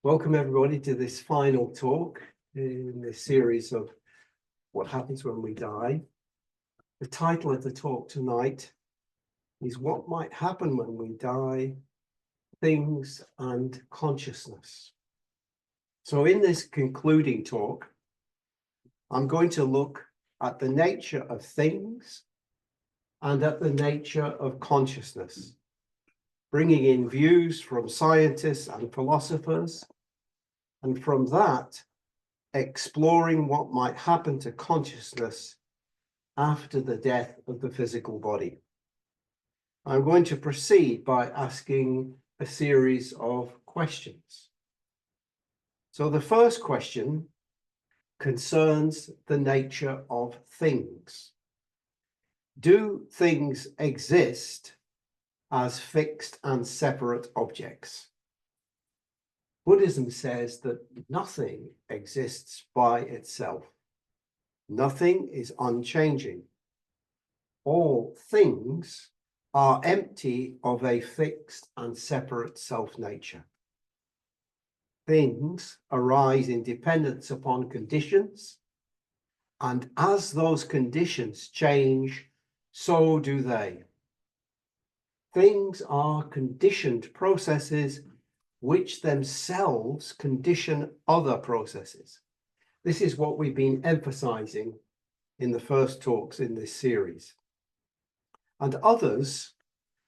Welcome everybody to this final talk in this series of what happens when we die. The title of the talk tonight is What Might Happen When We Die, Things and Consciousness. So in this concluding talk, I'm going to look at the nature of things and at the nature of consciousness, bringing in views from scientists and philosophers, and from that, exploring what might happen to consciousness after the death of the physical body. I'm going to proceed by asking a series of questions. So the first question concerns the nature of things. Do things exist as fixed and separate objects? Buddhism says that nothing exists by itself. Nothing is unchanging. All things are empty of a fixed and separate self-nature. Things arise in dependence upon conditions, and as those conditions change, so do they. Things are conditioned processes which themselves condition other processes. This is what we've been emphasizing in the first talks in this series. And others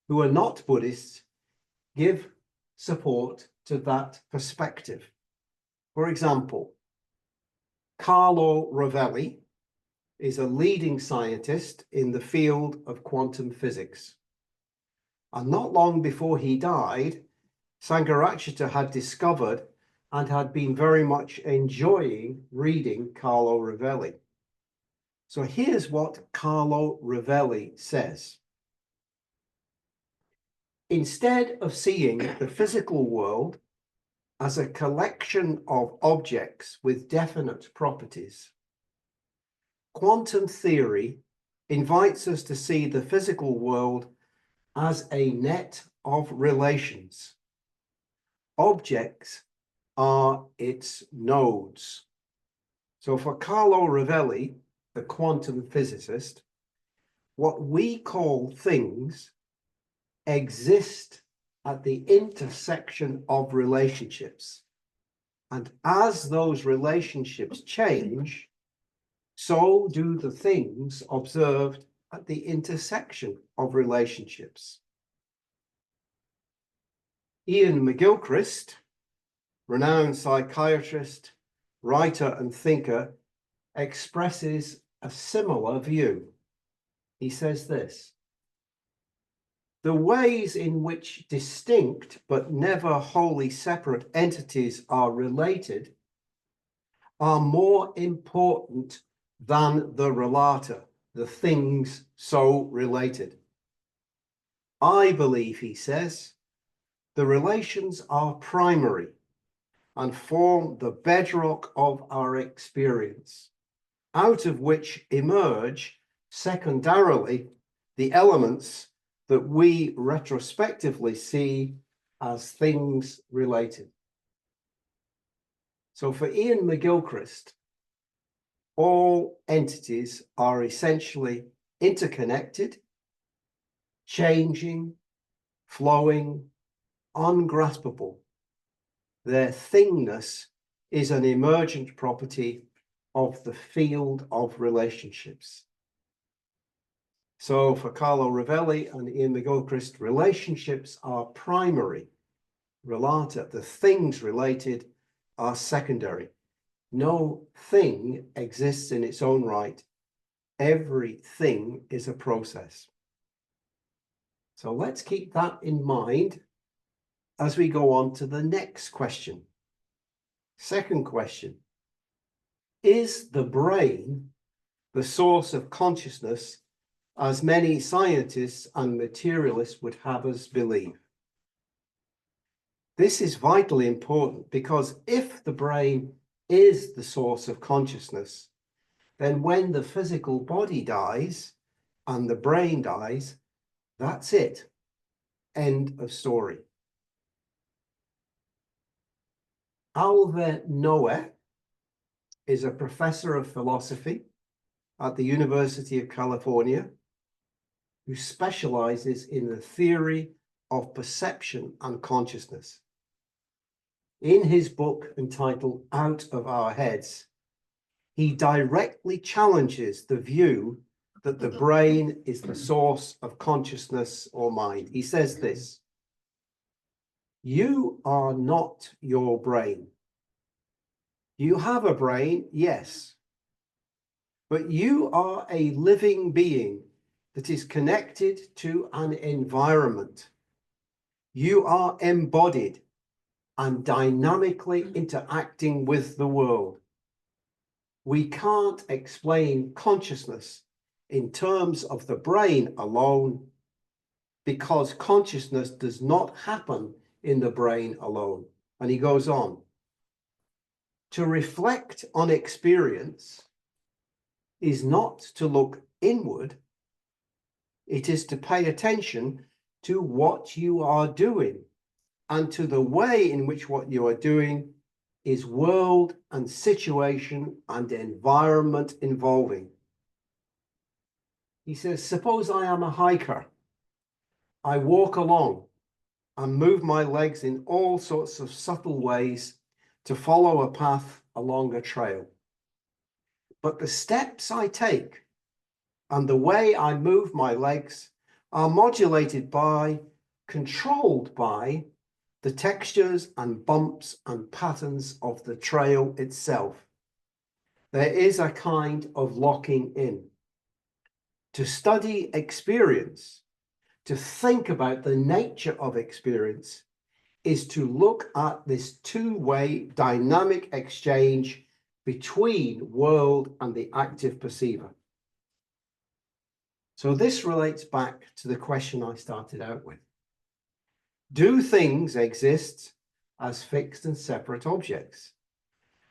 who are not Buddhists give support to that perspective. For example, Carlo Rovelli is a leading scientist in the field of quantum physics. And not long before he died, Sangharakshita had discovered and had been very much enjoying reading Carlo Rovelli. So here's what Carlo Rovelli says. Instead of seeing the physical world as a collection of objects with definite properties, quantum theory invites us to see the physical world as a net of relations. Objects are its nodes. So for Carlo Rovelli, the quantum physicist, what we call things exist at the intersection of relationships. And as those relationships change, so do the things observed at the intersection of relationships. Ian McGilchrist, renowned psychiatrist, writer, and thinker, expresses a similar view. He says this: the ways in which distinct but never wholly separate entities are related are more important than the relata, the things so related. I believe, he says, the relations are primary and form the bedrock of our experience, out of which emerge secondarily the elements that we retrospectively see as things related. So for Ian McGilchrist, all entities are essentially interconnected, changing, flowing, ungraspable. Their thingness is an emergent property of the field of relationships. So for Carlo Rovelli and Ian McGilchrist, relationships are primary. Relata, the things related, are secondary. No thing exists in its own right. Everything is a process. So let's keep that in mind as we go on to the next question. Second question: is the brain the source of consciousness, as many scientists and materialists would have us believe? This is vitally important because if the brain is the source of consciousness, then when the physical body dies and the brain dies, that's it. End of story. Alva Noe is a professor of philosophy at the University of California who specializes in the theory of perception and consciousness. In his book entitled Out of Our Heads, he directly challenges the view that the brain is the source of consciousness or mind. He says this: you are not your brain. You have a brain, yes, but you are a living being that is connected to an environment. You are embodied and dynamically interacting with the world. We can't explain consciousness in terms of the brain alone, because consciousness does not happen in the brain alone. And he goes on: to reflect on experience is not to look inward, it is to pay attention to what you are doing and to the way in which what you are doing is world and situation and environment involving. He says, suppose I am a hiker. I walk along and move my legs in all sorts of subtle ways to follow a path along a trail. But the steps I take and the way I move my legs are modulated by, controlled by, the textures and bumps and patterns of the trail itself. There is a kind of locking in. To study experience, to think about the nature of experience, is to look at this two-way dynamic exchange between world and the active perceiver. So this relates back to the question I started out with. Do things exist as fixed and separate objects?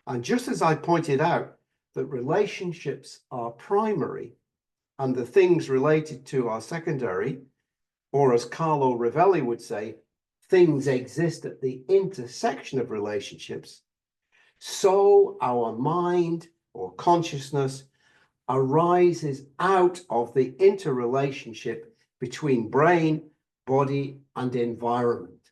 And just as I pointed out that relationships are primary and the things related to are secondary, or as Carlo Rovelli would say, things exist at the intersection of relationships, so our mind or consciousness arises out of the interrelationship between brain, body, and environment.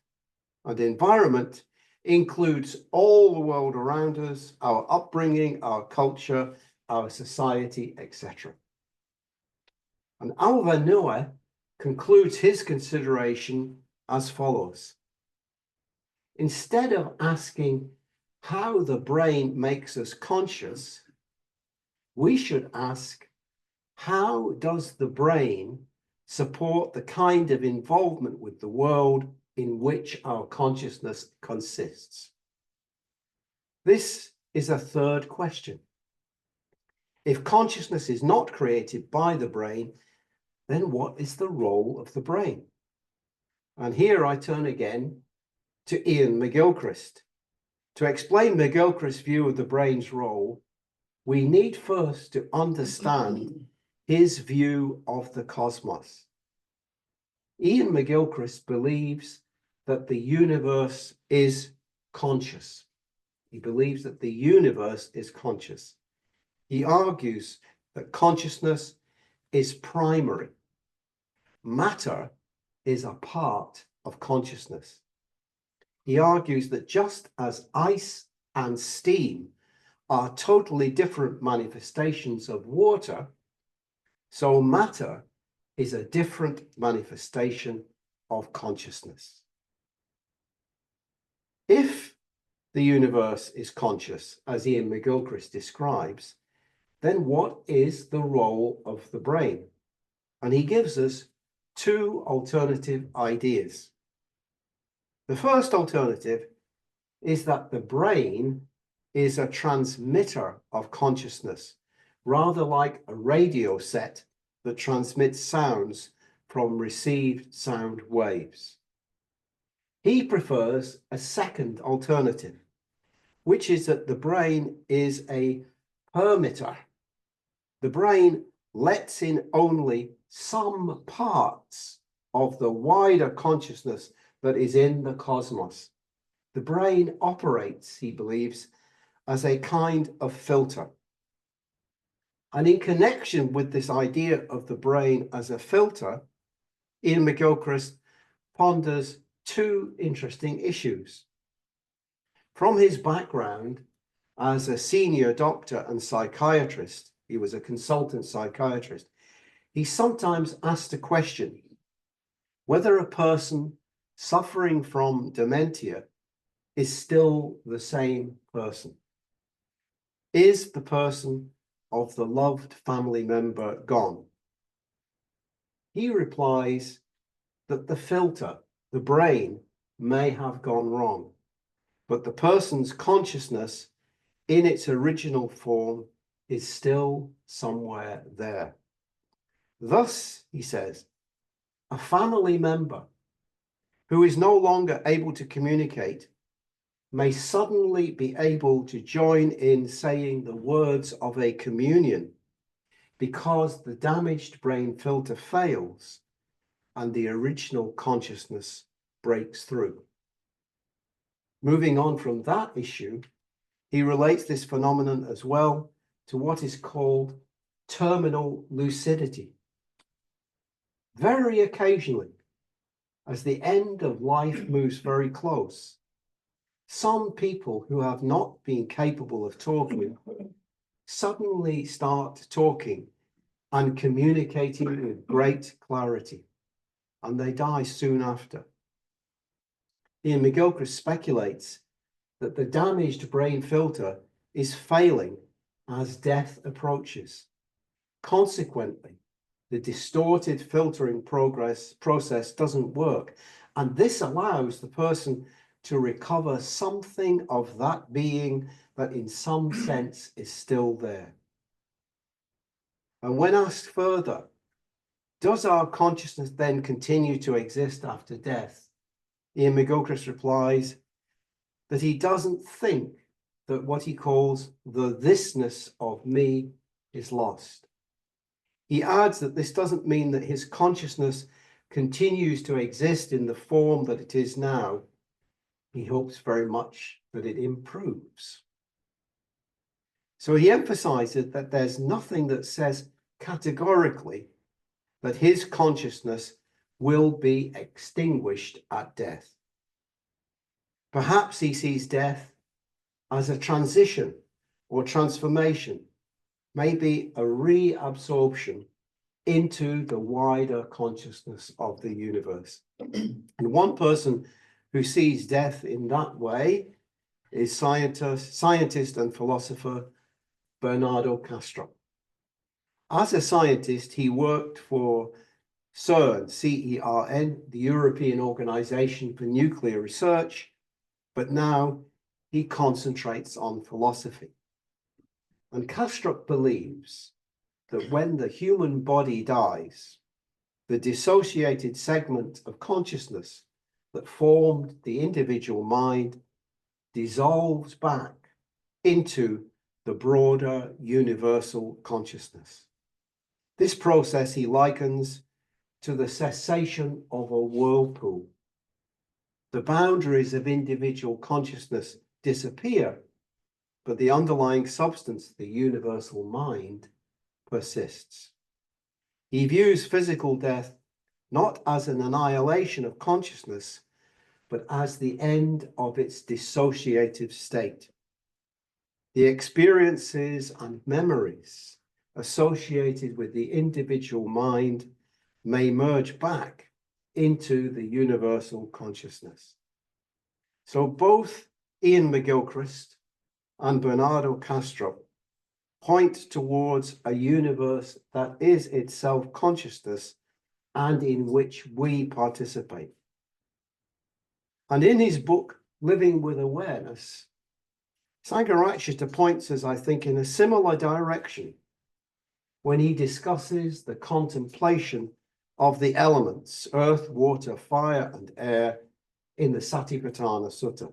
And environment includes all the world around us, our upbringing, our culture, our society, etc. And Alva Noe concludes his consideration as follows. Instead of asking how the brain makes us conscious, we should ask, how does the brain support the kind of involvement with the world in which our consciousness consists? This is a third question. If consciousness is not created by the brain, then what is the role of the brain? And here I turn again to Ian McGilchrist. To explain McGilchrist's view of the brain's role, we need first to understand his view of the cosmos. Ian McGilchrist believes that the universe is conscious. He believes that the universe is conscious. He argues that consciousness is primary. Matter is a part of consciousness. He argues that just as ice and steam are totally different manifestations of water, so matter is a different manifestation of consciousness. If the universe is conscious, as Ian McGilchrist describes, then what is the role of the brain? And he gives us two alternative ideas. The first alternative is that the brain is a transmitter of consciousness, rather like a radio set that transmits sounds from received sound waves. He prefers a second alternative, which is that the brain is a permitter. The brain lets in only some parts of the wider consciousness that is in the cosmos. The brain operates, he believes, as a kind of filter. And in connection with this idea of the brain as a filter, Ian McGilchrist ponders two interesting issues. From his background as a senior doctor and psychiatrist, he was a consultant psychiatrist, he sometimes asked the question whether a person suffering from dementia is still the same person. Is the person of the loved family member gone? He replies that the filter, the brain, may have gone wrong, but the person's consciousness in its original form is still somewhere there. Thus, he says, a family member who is no longer able to communicate may suddenly be able to join in saying the words of a communion because the damaged brain filter fails and the original consciousness breaks through. Moving on from that issue, he relates this phenomenon as well to what is called terminal lucidity. Very occasionally, as the end of life moves very close, some people who have not been capable of talking suddenly start talking and communicating with great clarity, and they die soon after. Ian McGilchrist speculates that the damaged brain filter is failing as death approaches. Consequently, the distorted filtering process doesn't work, and this allows the person to recover something of that being that in some sense is still there. And when asked further, does our consciousness then continue to exist after death? Ian McGilchrist replies that he doesn't think that what he calls the thisness of me is lost. He adds that this doesn't mean that his consciousness continues to exist in the form that it is now. He hopes very much that it improves. So he emphasizes that there's nothing that says categorically that his consciousness will be extinguished at death. Perhaps he sees death as a transition or transformation, maybe a reabsorption into the wider consciousness of the universe. And one person who sees death in that way is scientist and philosopher Bernardo Castro. As a scientist, he worked for CERN, C-E-R-N, the European Organization for Nuclear Research, but now he concentrates on philosophy. And Castro believes that when the human body dies, the dissociated segment of consciousness that formed the individual mind dissolves back into the broader universal consciousness. This process he likens to the cessation of a whirlpool. The boundaries of individual consciousness disappear, but the underlying substance, the universal mind, persists. He views physical death not as an annihilation of consciousness, but as the end of its dissociative state. The experiences and memories associated with the individual mind may merge back into the universal consciousness. So both Ian McGilchrist and Bernardo Castro point towards a universe that is itself consciousness and in which we participate. And in his book, Living with Awareness, Sangharakshita points us, I think, in a similar direction when he discusses the contemplation of the elements, earth, water, fire, and air, in the Satipatthana Sutta.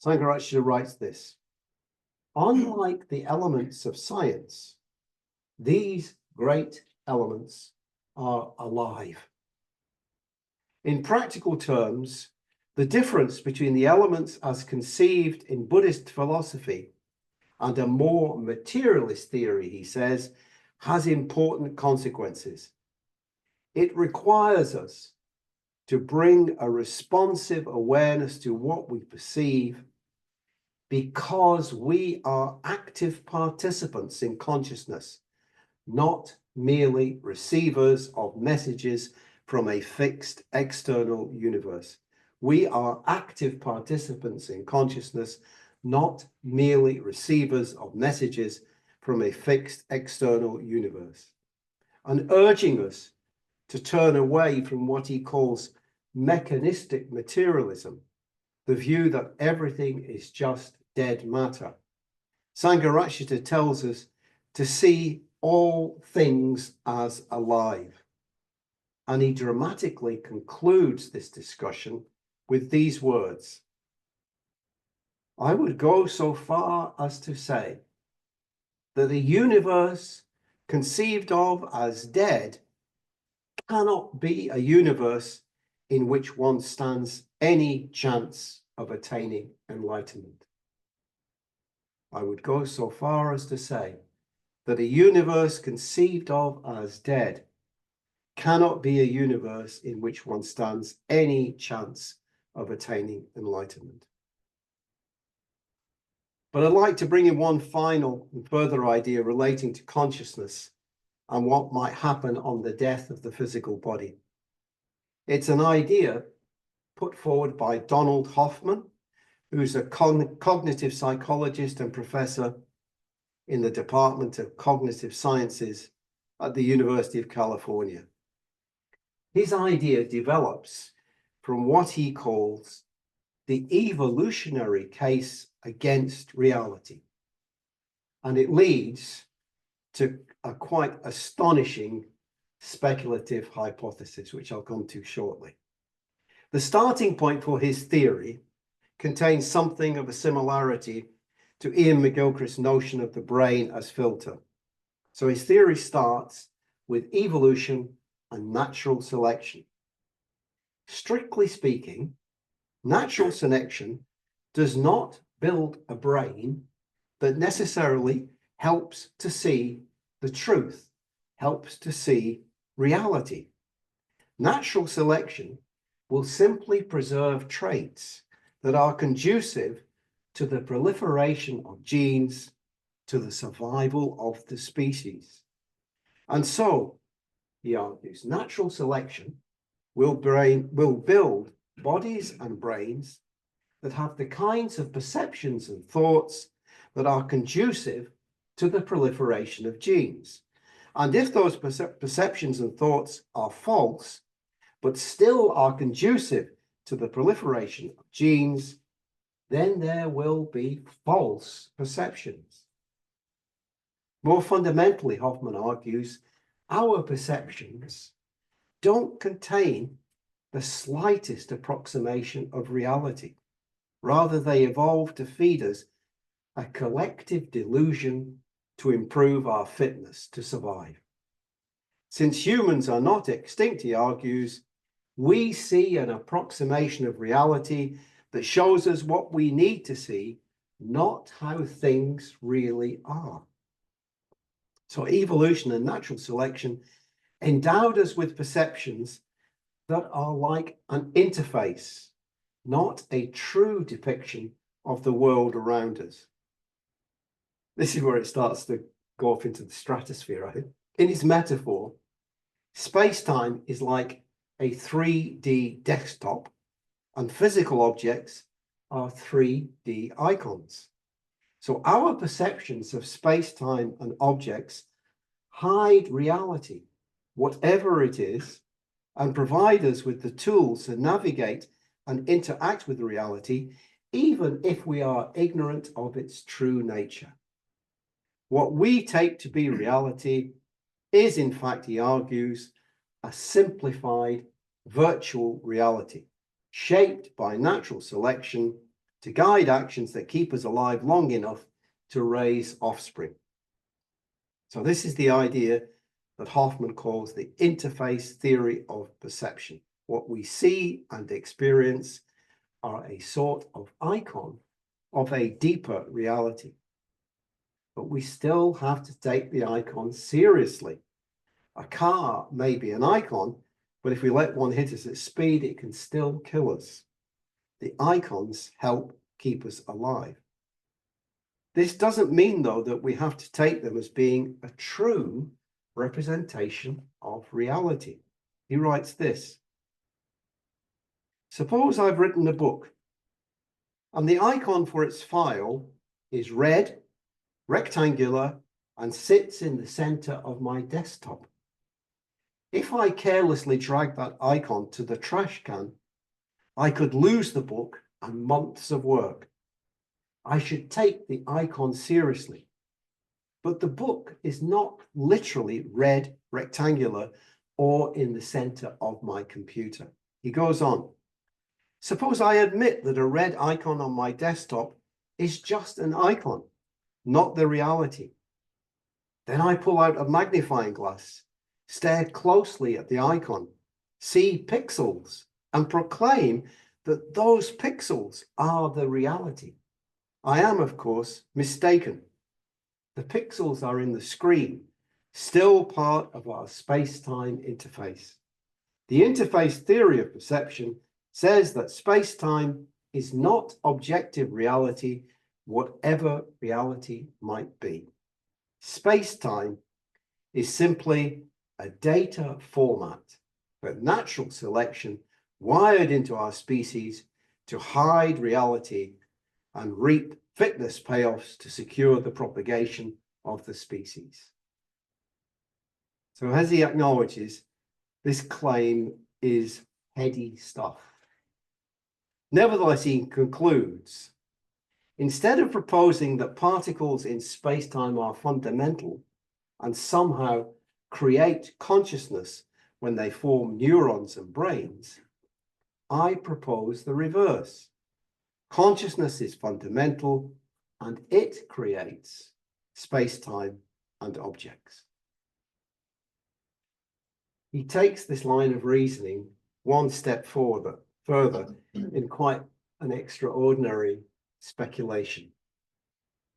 Sangharakshita writes this: unlike the elements of science, these great elements are alive. In practical terms, The difference between the elements as conceived in Buddhist philosophy and a more materialist theory, he says, has important consequences. It requires us to bring a responsive awareness to what we perceive because we are active participants in consciousness, not merely receivers of messages from a fixed external universe. We are active participants in consciousness, not merely receivers of messages from a fixed external universe, and urging us to turn away from what he calls mechanistic materialism, the view that everything is just dead matter. Sangharakshita tells us to see all things as alive. And he dramatically concludes this discussion with these words. I would go so far as to say that the universe conceived of as dead cannot be a universe in which one stands any chance of attaining enlightenment. I would go so far as to say that a universe conceived of as dead cannot be a universe in which one stands any chance of attaining enlightenment. But I'd like to bring in one final and further idea relating to consciousness and what might happen on the death of the physical body. It's an idea put forward by Donald Hoffman, who's a cognitive psychologist and professor in the Department of Cognitive Sciences at the University of California. His idea develops from what he calls the evolutionary case against reality. And it leads to a quite astonishing speculative hypothesis, which I'll come to shortly. The starting point for his theory contains something of a similarity to Ian McGilchrist's notion of the brain as filter. So his theory starts with evolution and natural selection. Strictly speaking, natural selection does not build a brain that necessarily helps to see the truth, helps to see reality. Natural selection will simply preserve traits that are conducive to the proliferation of genes, to the survival of the species. And so, he argues, natural selection will build bodies and brains that have the kinds of perceptions and thoughts that are conducive to the proliferation of genes. And if those perceptions and thoughts are false, but still are conducive to the proliferation of genes, then there will be false perceptions. More fundamentally, Hoffman argues, our perceptions don't contain the slightest approximation of reality. Rather, they evolve to feed us a collective delusion to improve our fitness to survive. Since humans are not extinct, he argues, we see an approximation of reality that shows us what we need to see, not how things really are. So evolution and natural selection endowed us with perceptions that are like an interface, not a true depiction of the world around us. This is where it starts to go off into the stratosphere, I think. In its metaphor, space-time is like a 3D desktop, and physical objects are 3D icons. So our perceptions of space-time and objects hide reality, whatever it is, and provide us with the tools to navigate and interact with reality, even if we are ignorant of its true nature. What we take to be reality is, in fact, he argues, a simplified virtual reality, shaped by natural selection to guide actions that keep us alive long enough to raise offspring. So this is the idea that Hoffman calls the interface theory of perception. What we see and experience are a sort of icon of a deeper reality. But we still have to take the icon seriously. A car may be an icon, but if we let one hit us at speed, it can still kill us. The icons help keep us alive. This doesn't mean, though, that we have to take them as being a true representation of reality. He writes this: suppose I've written a book, and the icon for its file is red, rectangular, and sits in the center of my desktop. If I carelessly drag that icon to the trash can, I could lose the book and months of work. I should take the icon seriously. But the book is not literally red, rectangular, or in the center of my computer. He goes on. Suppose I admit that a red icon on my desktop is just an icon, not the reality. Then I pull out a magnifying glass, stare closely at the icon, see pixels, and proclaim that those pixels are the reality. I am, of course, mistaken. The pixels are in the screen, still part of our space-time interface. The interface theory of perception says that space-time is not objective reality, whatever reality might be. Space-time is simply a data format for natural selection wired into our species to hide reality and reap fitness payoffs to secure the propagation of the species. So as he acknowledges, this claim is heady stuff. Nevertheless, he concludes, instead of proposing that particles in space-time are fundamental and somehow create consciousness when they form neurons and brains, I propose the reverse. Consciousness is fundamental, and it creates space-time and objects. He takes this line of reasoning one step further in quite an extraordinary speculation.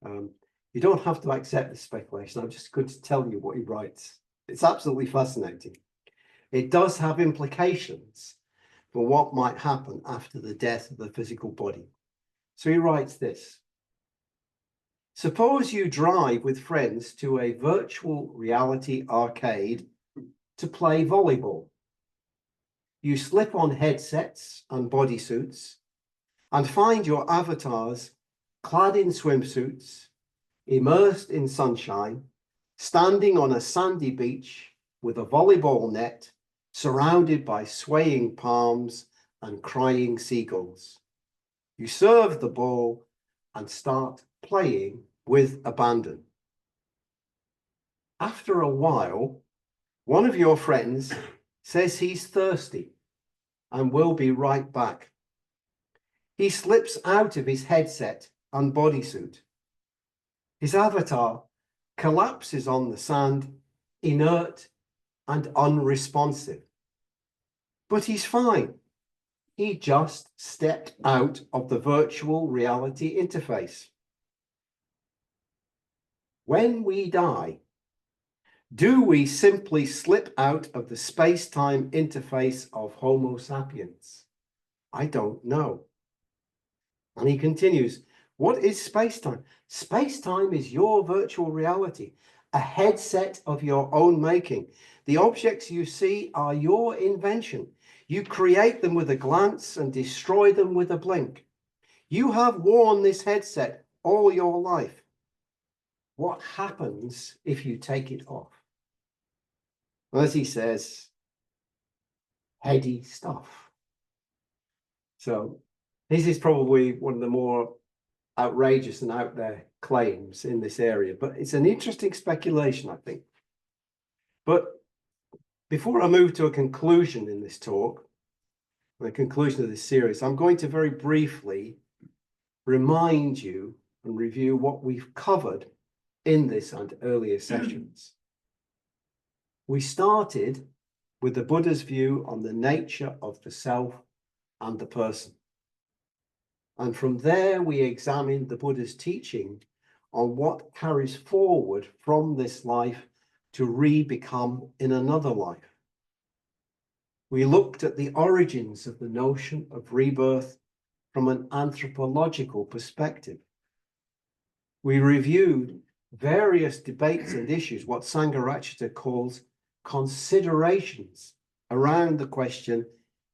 You don't have to accept the speculation. I'm just going to tell you what he writes. It's absolutely fascinating. It does have implications for what might happen after the death of the physical body. So he writes this: suppose you drive with friends to a virtual reality arcade to play volleyball. You slip on headsets and bodysuits and find your avatars clad in swimsuits, immersed in sunshine, standing on a sandy beach with a volleyball net, surrounded by swaying palms and crying seagulls. You serve the ball and start playing with abandon. After a while, one of your friends says he's thirsty and will be right back. He slips out of his headset and bodysuit. His avatar collapses on the sand, inert and unresponsive. But he's fine. He just stepped out of the virtual reality interface. When we die, do we simply slip out of the space-time interface of Homo sapiens? I don't know. And he continues, what is space-time? Space-time is your virtual reality, a headset of your own making. The objects you see are your invention. You create them with a glance and destroy them with a blink. You have worn this headset all your life. What happens if you take it off? As he says, heady stuff. So this is probably one of the more outrageous and out there claims in this area, but it's an interesting speculation, I think. But before I move to a conclusion in this talk, the conclusion of this series, I'm going to very briefly remind you and review what we've covered in this and earlier sessions. We started with the Buddha's view on the nature of the self and the person. And from there, we examined the Buddha's teaching on what carries forward from this life to re-become in another life. We looked at the origins of the notion of rebirth from an anthropological perspective. We reviewed various debates and issues, what Sangharakshita calls considerations around the question,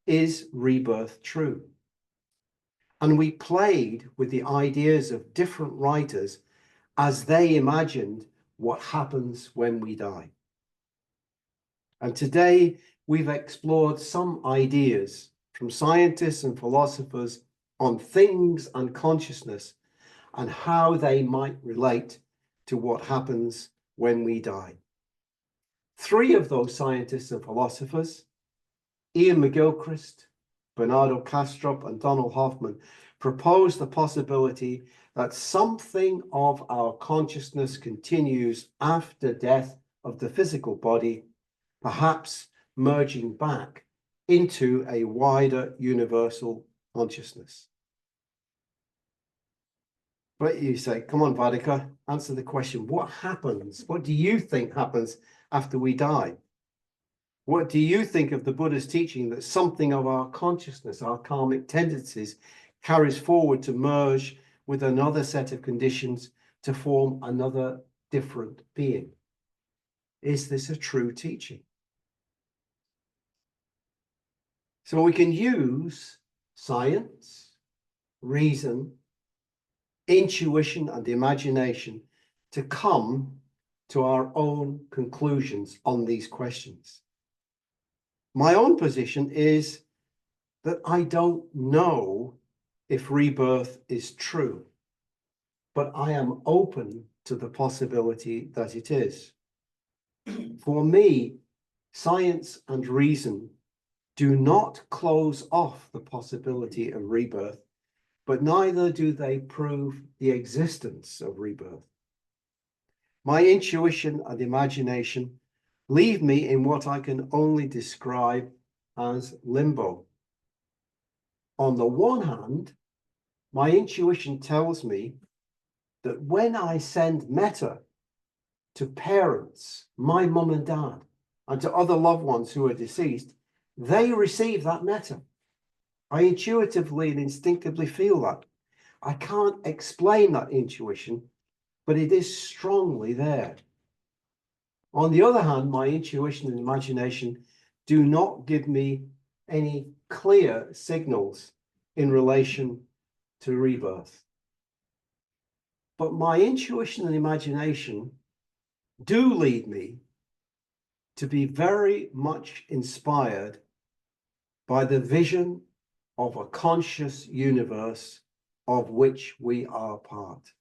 is rebirth true? And we played with the ideas of different writers as they imagined what happens when we die. And today we've explored some ideas from scientists and philosophers on things and consciousness and how they might relate to what happens when we die. Three of those scientists and philosophers, Ian McGilchrist, Bernardo Kastrup, and Donald Hoffman, proposed the possibility that something of our consciousness continues after death of the physical body, perhaps merging back into a wider universal consciousness. But you say, come on, Vaddhaka, answer the question. What happens? What do you think happens after we die? What do you think of the Buddha's teaching that something of our consciousness, our karmic tendencies, carries forward to merge with another set of conditions to form another different being? Is this a true teaching? So we can use science, reason, intuition, and imagination to come to our own conclusions on these questions. My own position is that I don't know if rebirth is true, but I am open to the possibility that it is. For me, science and reason do not close off the possibility of rebirth, but neither do they prove the existence of rebirth. My intuition and imagination leave me in what I can only describe as limbo. On the one hand, my intuition tells me that when I send metta to parents, my mum and dad, and to other loved ones who are deceased, they receive that metta. I intuitively and instinctively feel that. I can't explain that intuition, but it is strongly there. On the other hand, my intuition and imagination do not give me any clear signals in relation to rebirth. But my intuition and imagination do lead me to be very much inspired by the vision of a conscious universe of which we are part.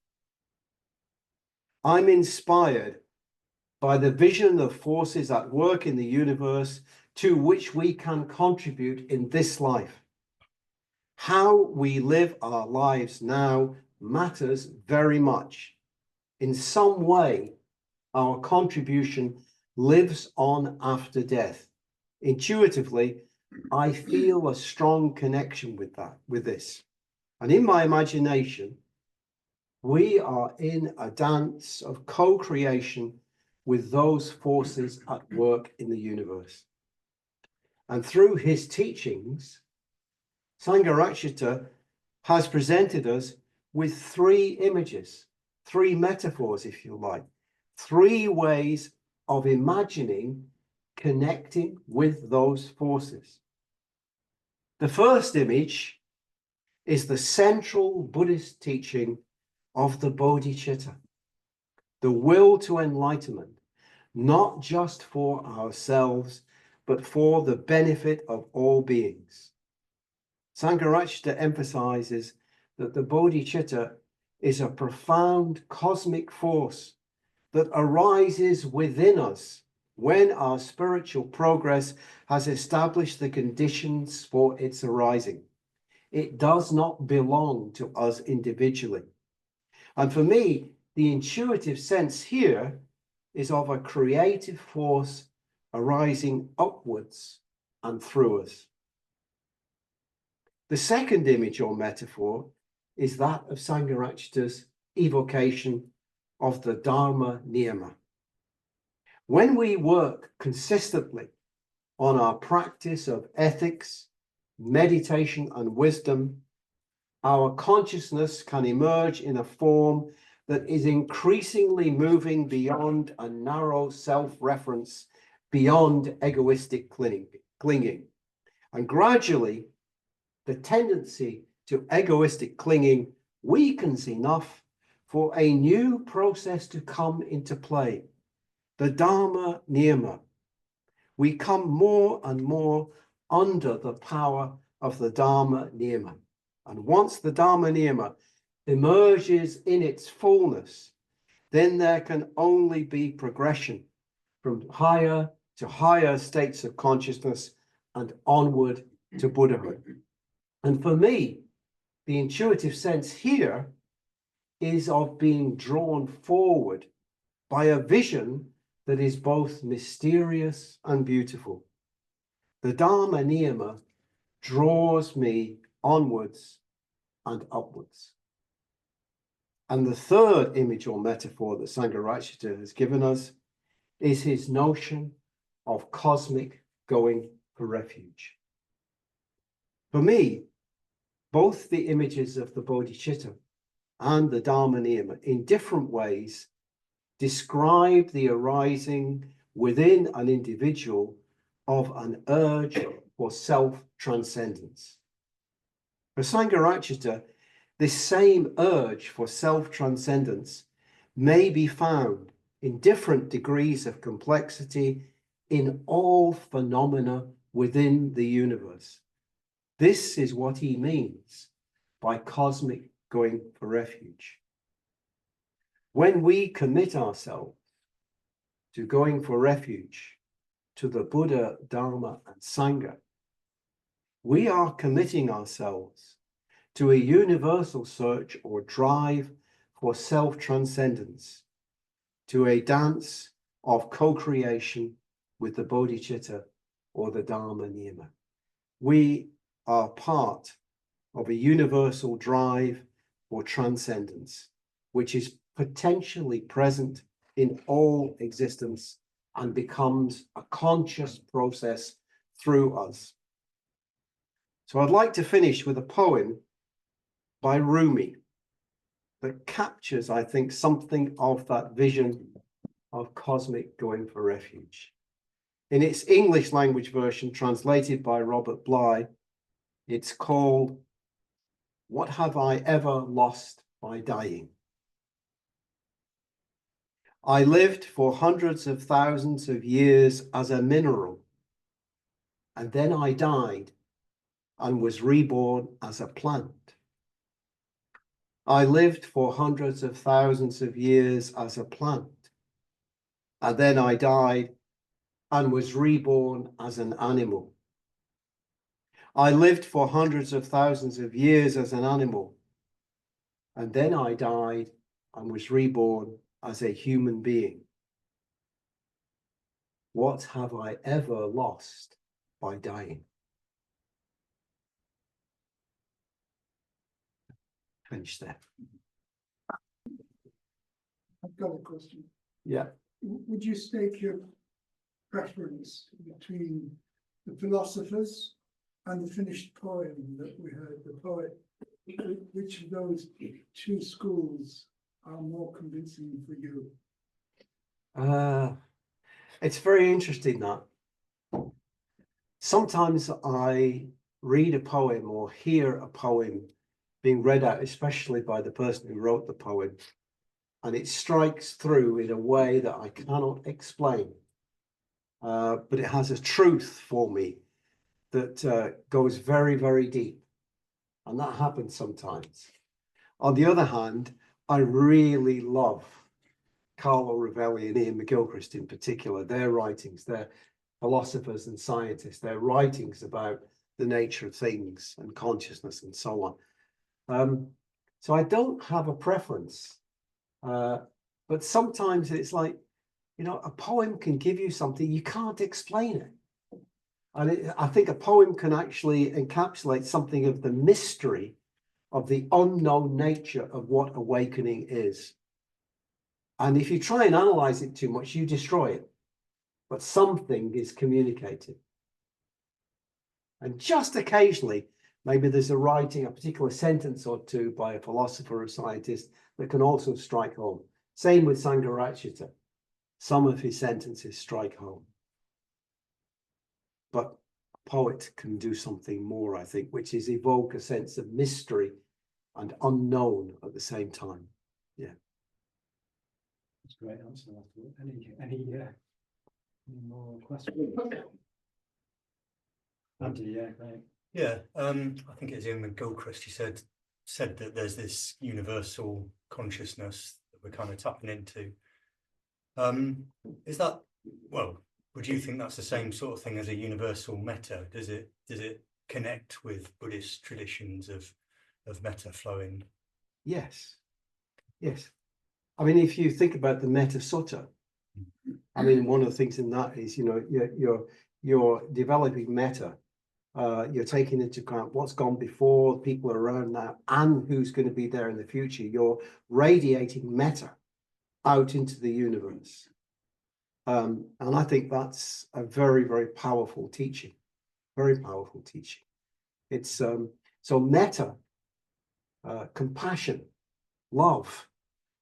I'm inspired by the vision of forces at work in the universe to which we can contribute in this life. How we live our lives now matters very much. In some way, our contribution lives on after death. Intuitively, I feel a strong connection with this. And in my imagination, we are in a dance of co-creation with those forces at work in the universe. And through his teachings, Sangharakshita has presented us with three images, three metaphors, if you like, three ways of imagining connecting with those forces. The first image is the central Buddhist teaching of the bodhicitta, the will to enlightenment, not just for ourselves, but for the benefit of all beings. Sangharakshita emphasizes that the bodhicitta is a profound cosmic force that arises within us when our spiritual progress has established the conditions for its arising. It does not belong to us individually. And for me, the intuitive sense here is of a creative force arising upwards and through us. The second image or metaphor is that of Sangharakshita's evocation of the Dharma Niyama. When we work consistently on our practice of ethics, meditation, and wisdom, our consciousness can emerge in a form that is increasingly moving beyond a narrow self-reference, beyond egoistic clinging. And gradually, the tendency to egoistic clinging weakens enough for a new process to come into play, the Dharma Niyama. We come more and more under the power of the Dharma Niyama. And once the Dharma Niyama emerges in its fullness, then there can only be progression from higher to higher states of consciousness and onward to Buddhahood. And for me, the intuitive sense here is of being drawn forward by a vision that is both mysterious and beautiful. The Dharma Niyama draws me onwards and upwards. And the third image or metaphor that Sangharakshita has given us is his notion of cosmic going for refuge. For me, both the images of the bodhicitta and the Dharma Niyama in different ways describe the arising within an individual of an urge for self-transcendence. For Sangharakshita, this same urge for self-transcendence may be found in different degrees of complexity in all phenomena within the universe. This is what he means by cosmic going for refuge. When we commit ourselves to going for refuge to the Buddha, Dharma, and Sangha, we are committing ourselves to a universal search or drive for self-transcendence, to a dance of co-creation with the bodhicitta or the Dharma Niyama. We are part of a universal drive for transcendence, which is potentially present in all existence and becomes a conscious process through us. So I'd like to finish with a poem by Rumi that captures, I think, something of that vision of cosmic going for refuge. In its English language version, translated by Robert Bly, it's called, "What Have I Ever Lost by Dying?" I lived for hundreds of thousands of years as a mineral, and then I died and was reborn as a plant. I lived for hundreds of thousands of years as a plant, and then I died and was reborn as an animal. I lived for hundreds of thousands of years as an animal, and then I died and was reborn as a human being. What have I ever lost by dying? Finish there. I've got a question. Yeah. Would you stake your preference between the philosophers and the finished poem that we heard, the poet? Which of those two schools are more convincing for you? It's very interesting that sometimes I read a poem or hear a poem being read out, especially by the person who wrote the poem, and it strikes through in a way that I cannot explain. But it has a truth for me that goes very, very deep. And that happens sometimes. On the other hand, I really love Carlo Rovelli and Ian McGilchrist in particular, their writings, their philosophers and scientists, their writings about the nature of things and consciousness and so on. So I don't have a preference, but sometimes it's like, you know, a poem can give you something, you can't explain it. And I think a poem can actually encapsulate something of the mystery of the unknown nature of what awakening is. And if you try and analyze it too much, you destroy it. But something is communicated. And just occasionally, maybe there's a writing, a particular sentence or two by a philosopher or scientist that can also strike home. Same with Sangharakshita. Some of his sentences strike home. But a poet can do something more, I think, which is evoke a sense of mystery and unknown at the same time. Yeah. That's a great answer. Any more questions? Andy, yeah, great. Yeah, I think it's Ian McGilchrist. He said that there's this universal consciousness that we're kind of tapping into. Is that, well, would you think that's the same sort of thing as a universal metta? Does it connect with Buddhist traditions of metta flowing? Yes. Yes. I mean, if you think about the Metta Sutta, I mean, one of the things in that is, you know, you're developing metta. You're taking into account what's gone before, people around now, and who's going to be there in the future. You're radiating metta out into the universe. And I think that's a very, very powerful teaching. Very powerful teaching. It's so metta, compassion, love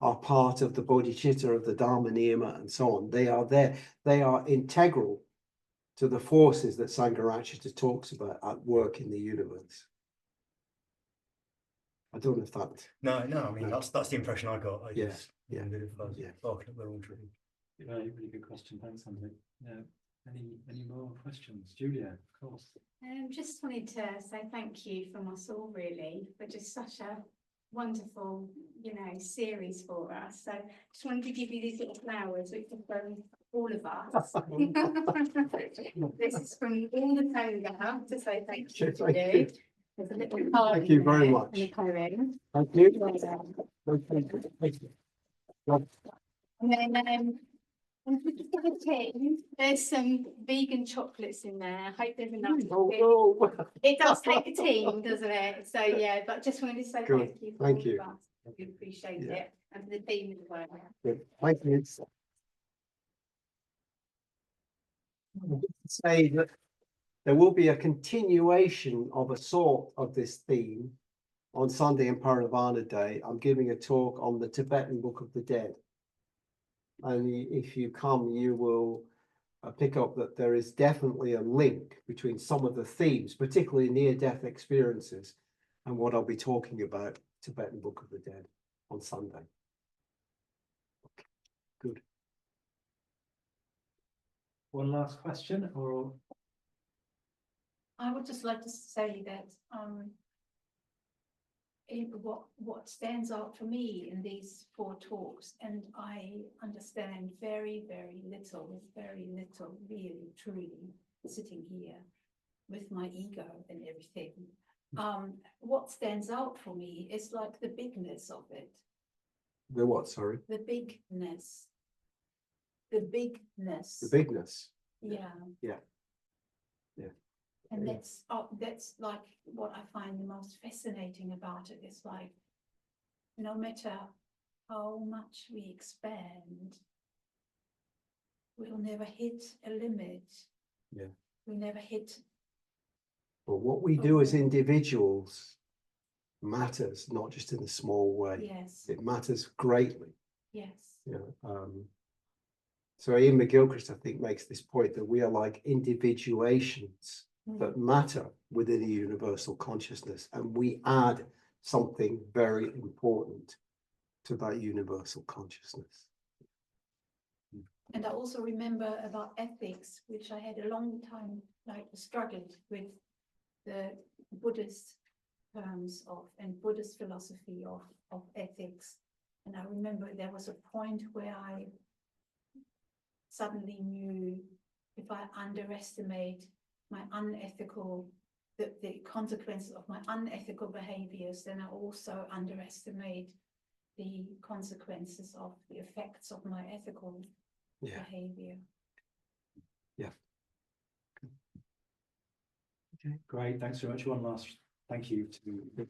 are part of the bodhicitta of the Dharma niyama and so on. They are there. They are integral to the forces that Sangharakshita talks about at work in the universe. I don't know if that. No, I mean, that's the impression I got. I Yeah, just yeah, wondered if I was yeah. barking up the wrong tree. Really good question. Thanks, Andy. Any more questions? Julia, of course. Just wanted to say thank you from us all, really, for just such a wonderful, series for us. So just wanted to give you these little flowers, which are from all of us. This is from all the Sangha to say thank you to you. There's a little card. Thank you very much. And a poem. Thank you. Thank you. And then and we just have a tin. There's some vegan chocolates in there. I hope there's enough. Oh, It does take a team, doesn't it? So yeah, but just wanted to say Good. thank you. Thank all you. of us. We appreciate Yeah. it, and for the team as well. good. Thank you. Say that there will be a continuation of a sort of this theme on Sunday and Paravana Day. I'm giving a talk on the Tibetan Book of the Dead. And if you come, you will pick up that there is definitely a link between some of the themes, particularly near-death experiences, and what I'll be talking about, Tibetan Book of the Dead, on Sunday. Okay, good. One last question, or I would just like to say that what stands out for me in these 4 talks, and I understand very, very little, really, truly, sitting here with my ego and everything. What stands out for me is like the bigness of it. The what, sorry? The bigness. The bigness. The bigness. Yeah. Yeah. Yeah. And Yeah. that's like what I find the most fascinating about it is like, no matter how much we expand, we'll never hit a limit. Yeah. We never hit. But what we do as individuals matters, not just in a small way. Yes. It matters greatly. Yes. You know, so Ian McGilchrist, I think, makes this point that we are like individuations that matter within a universal consciousness, and we add something very important to that universal consciousness. And I also remember about ethics, which I had a long time struggled with the Buddhist terms of and Buddhist philosophy of ethics. And I remember there was a point where I suddenly knew if I underestimate my unethical, the consequences of my unethical behaviors, then I also underestimate the consequences of the effects of my ethical behavior. Yeah. okay, great. Thanks very much. One last thank you to